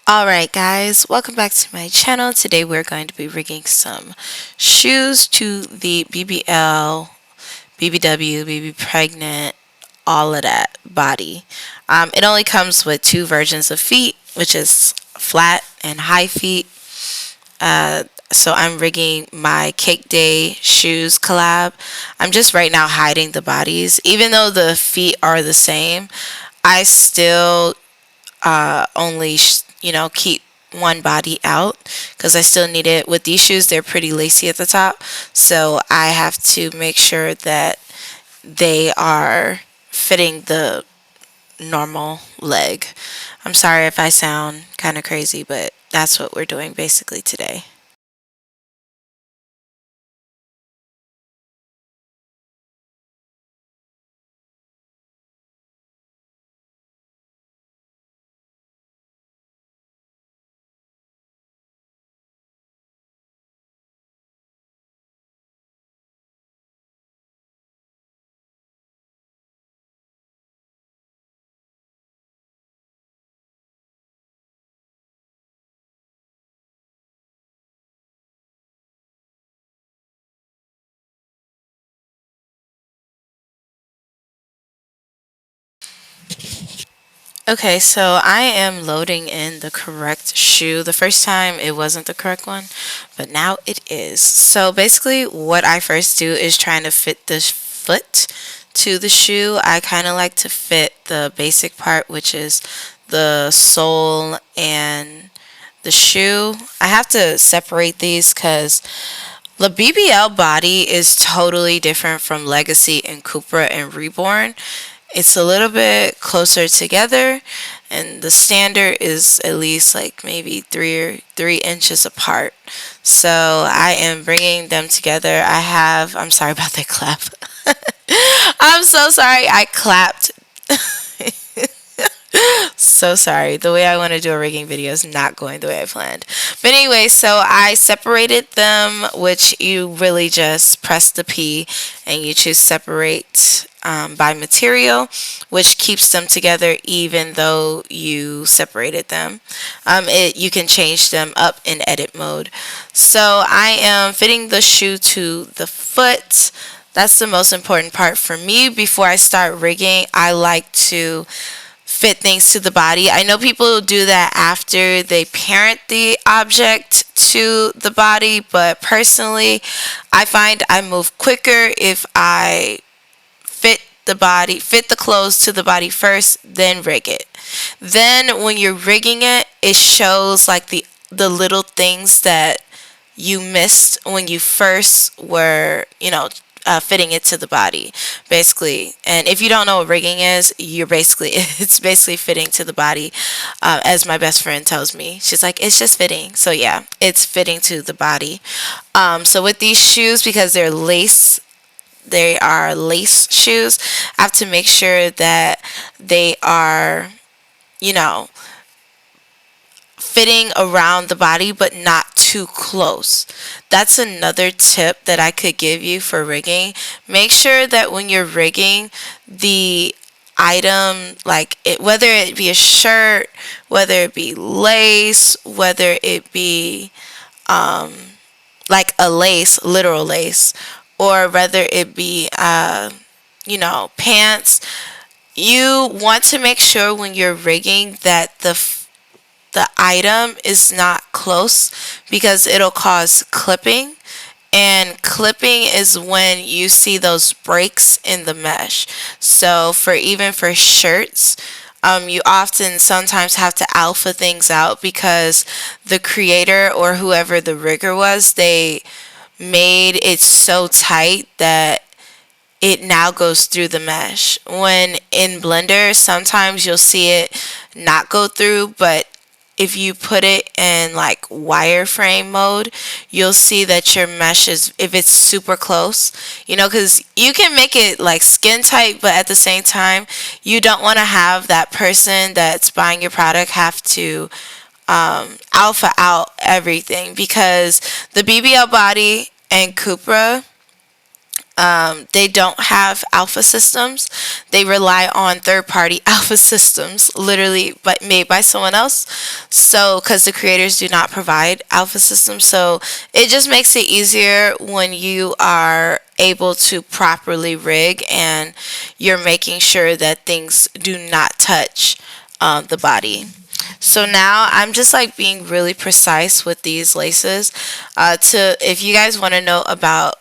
Alright guys, welcome back to my channel. Today we're going to be rigging some shoes to the BBL, BBW, baby pregnant, all of that body. It only comes with two versions of feet, which is flat and high feet. So I'm rigging my Cake Day shoes collab. I'm just right now hiding the bodies. Even though the feet are the same, I still only keep one body out because I still need it. With these shoes, they're pretty lacy at the top, so I have to make sure that they are fitting the normal leg. I'm sorry if I sound kind of crazy, but that's what we're doing basically today. Okay, so I am loading in the correct shoe. The first time it wasn't the correct one, but now it is. So basically what I first do is trying to fit the foot to the shoe. I kind of like to fit the basic part, which is the sole and the shoe. I have to separate these because the BBL body is totally different from Legacy and Cupra and Reborn. It's a little bit closer together, and the standard is at least like maybe 3 inches apart. So I am bringing them together. I'm sorry about that clap. I'm so sorry I clapped. So sorry. The way I want to do a rigging video is not going the way I planned. But anyway, so I separated them, which you really just press the P and you choose separate by material, which keeps them together even though you separated them. You can change them up in edit mode. So I am fitting the shoe to the foot. That's the most important part for me. Before I start rigging, I like to fit things to the body. I know people do that after they parent the object to the body, but personally, I find I move quicker if I fit the clothes to the body first, then rig it. Then when you're rigging it, it shows like the little things that you missed when you first were, fitting it to the body, basically. And if you don't know what rigging is, it's basically fitting to the body, as my best friend tells me. She's like, it's just fitting. So yeah, it's fitting to the body. So with these shoes, because they are lace shoes, I have to make sure that they are, you know, fitting around the body but not too close. That's another tip that I could give you for rigging. Make sure that when you're rigging the item, whether it be a shirt, whether it be lace, whether it be like a lace, literal lace, or whether it be pants, you want to make sure when you're rigging that the item is not close, because it'll cause clipping, and clipping is when you see those breaks in the mesh. So even for shirts, you sometimes have to alpha things out because the creator or whoever the rigger was, they made it so tight that it now goes through the mesh. When in Blender, sometimes you'll see it not go through, but if you put it in like wireframe mode, you'll see that your mesh is, if it's super close, because you can make it like skin tight, but at the same time, you don't want to have that person that's buying your product have to alpha out everything, because the BBL body and Cupra, They don't have alpha systems. They rely on third-party alpha systems, literally but made by someone else. So, because the creators do not provide alpha systems, so it just makes it easier when you are able to properly rig and you're making sure that things do not touch the body. So now I'm just like being really precise with these laces. To If you guys want to know about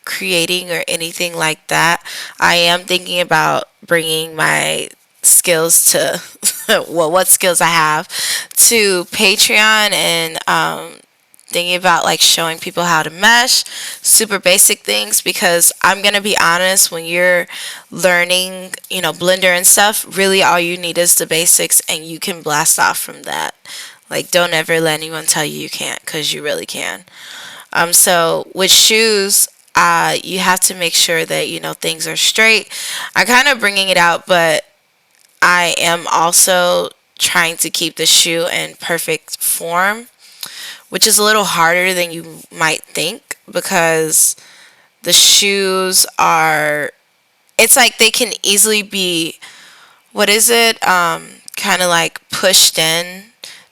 creating or anything like that, I am thinking about bringing my skills to well, what skills I have to Patreon, and thinking about like showing people how to mesh, super basic things, because I'm gonna be honest, when you're learning, Blender and stuff, really all you need is the basics and you can blast off from that. Like, don't ever let anyone tell you you can't, because you really can. So with shoes, you have to make sure that things are straight. I'm kind of bringing it out, but I am also trying to keep the shoe in perfect form, which is a little harder than you might think, because the shoes are, it's like they can easily be, what is it, kind of like pushed in,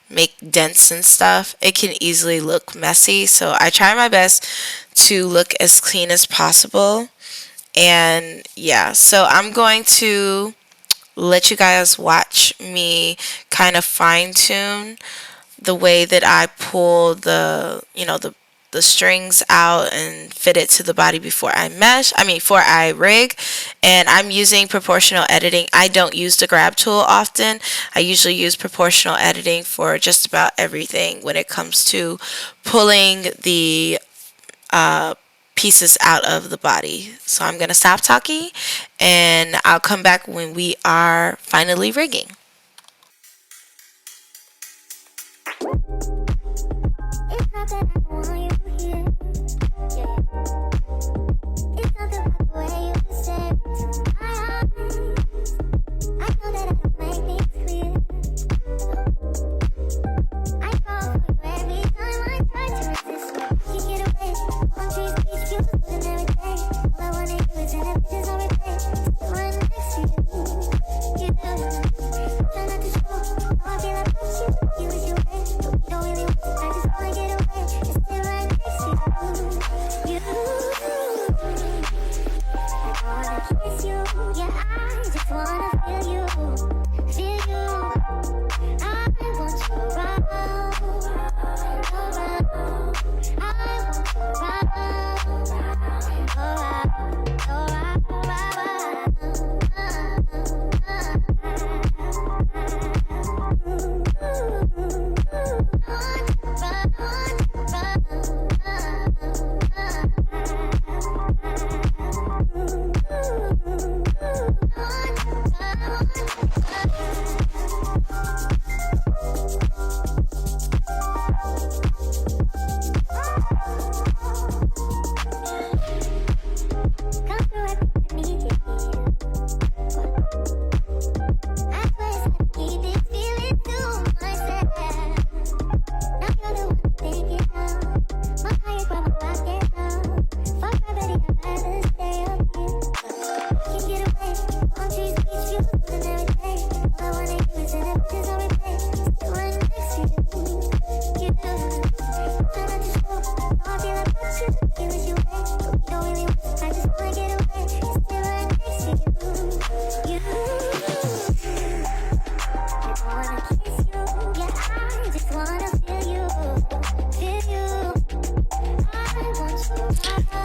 make dents and stuff. It can easily look messy, so I try my best to look as clean as possible. And yeah, so I'm going to let you guys watch me kind of fine tune the way that I pull the strings out and fit it to the body before before I rig. And I'm using proportional editing. I don't use the grab tool often. I usually use proportional editing for just about everything when it comes to pulling the pieces out of the body. So I'm going to stop talking and I'll come back when we are finally rigging.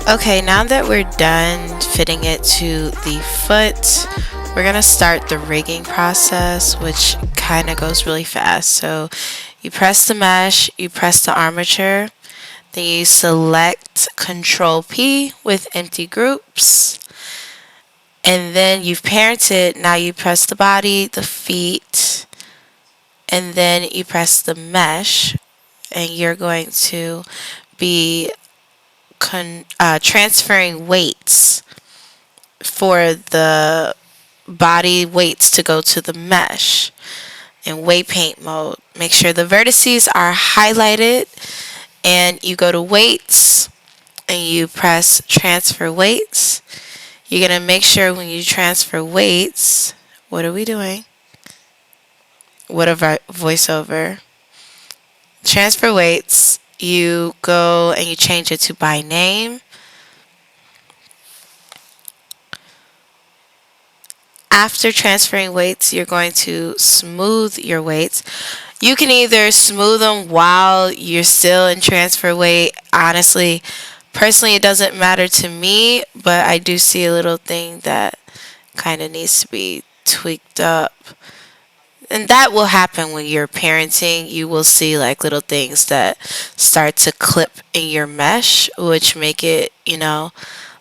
Okay, now that we're done fitting it to the foot, we're going to start the rigging process, which kind of goes really fast. So you press the mesh, you press the armature, then you select Control P with empty groups, and then you've parented. Now you press the body, the feet, and then you press the mesh, and you're going to be transferring weights for the body weights to go to the mesh in weight paint mode. Make sure the vertices are highlighted, and you go to weights and you press transfer weights. You're going to make sure when you transfer weights, what are we doing? What a voiceover. Transfer weights, you go and you change it to by name. After transferring weights, you're going to smooth your weights. You can either smooth them while you're still in transfer weight. Honestly, personally, it doesn't matter to me, but I do see a little thing that kind of needs to be tweaked up. And that will happen when you're parenting. You will see like little things that start to clip in your mesh, which make it,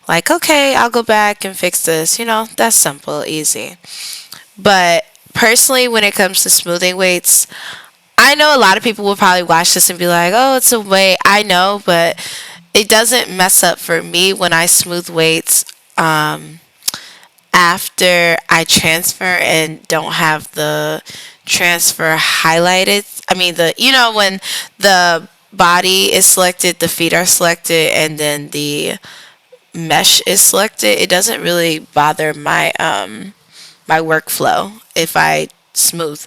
like, okay, I'll go back and fix this. That's simple, easy. But personally, when it comes to smoothing weights, I know a lot of people will probably watch this and be like, oh, it's a weight. I know, but it doesn't mess up for me when I smooth weights after I transfer and don't have the transfer highlighted. I mean, when the body is selected, the feet are selected, and then the mesh is selected, it doesn't really bother my my workflow if I smooth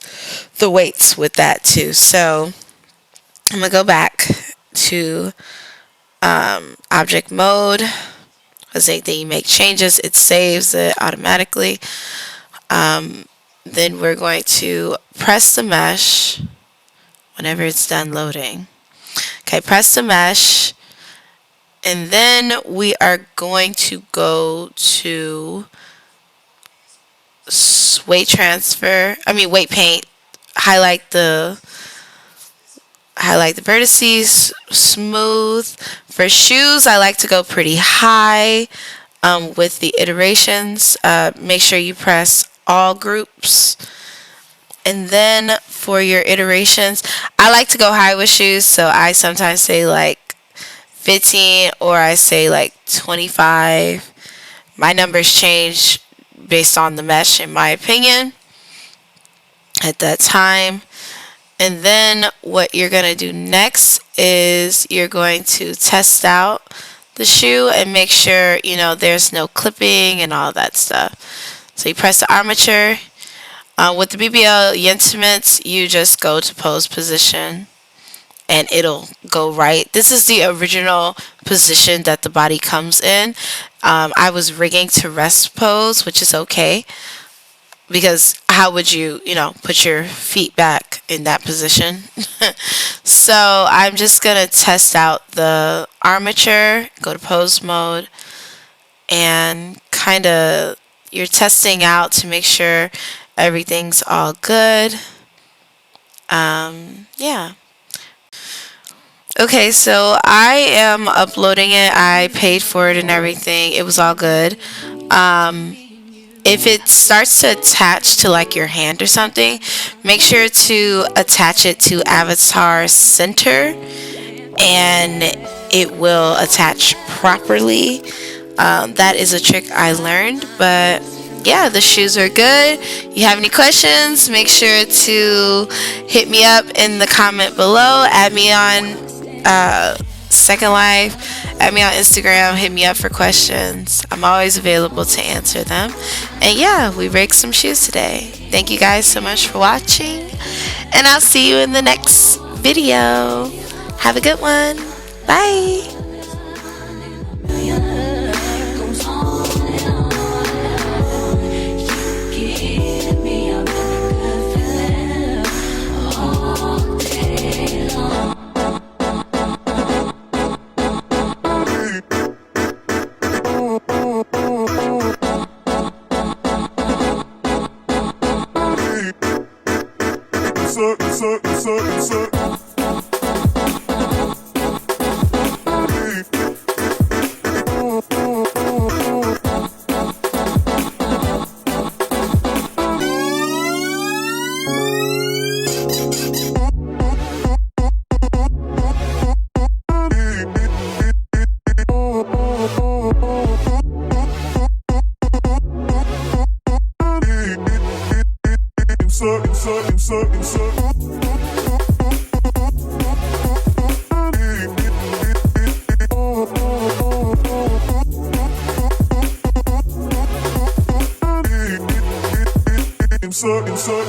the weights with that too. So I'm gonna go back to object mode. Because anything you make changes, it saves it automatically. Then we're going to press the mesh whenever it's done loading. Okay, press the mesh. And then we are going to go to weight paint. Highlight the vertices, smooth. For shoes, I like to go pretty high with the iterations. Make sure you press all groups. And then for your iterations, I like to go high with shoes, so I sometimes say like 15 or I say like 25. My numbers change based on the mesh, in my opinion, at that time. And then what you're going to do next is you're going to test out the shoe and make sure, there's no clipping and all that stuff. So you press the armature. With the BBL intimates, you just go to pose position and it'll go right. This is the original position that the body comes in. I was rigging to rest pose, which is okay. Because how would you, put your feet back in that position? So I'm just going to test out the armature, go to pose mode, and kind of you're testing out to make sure everything's all good. Yeah. Okay, so I am uploading it. I paid for it and everything. It was all good. If it starts to attach to like your hand or something, make sure to attach it to avatar center and it will attach properly. That is a trick I learned, but yeah, the shoes are good. You have any questions, make sure to hit me up in the comment below. Add me on Second Life, add me on Instagram, hit me up for questions. I'm always available to answer them. And yeah, we rigged some shoes today. Thank you guys so much for watching, and I'll see you in the next video. Have a good one. Bye. Insert. Turn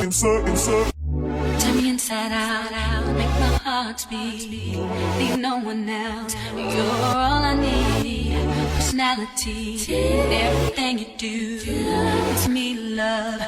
me inside out, make my heart beat. Need no one else, you're all I need. Personality, everything you do, it's me love.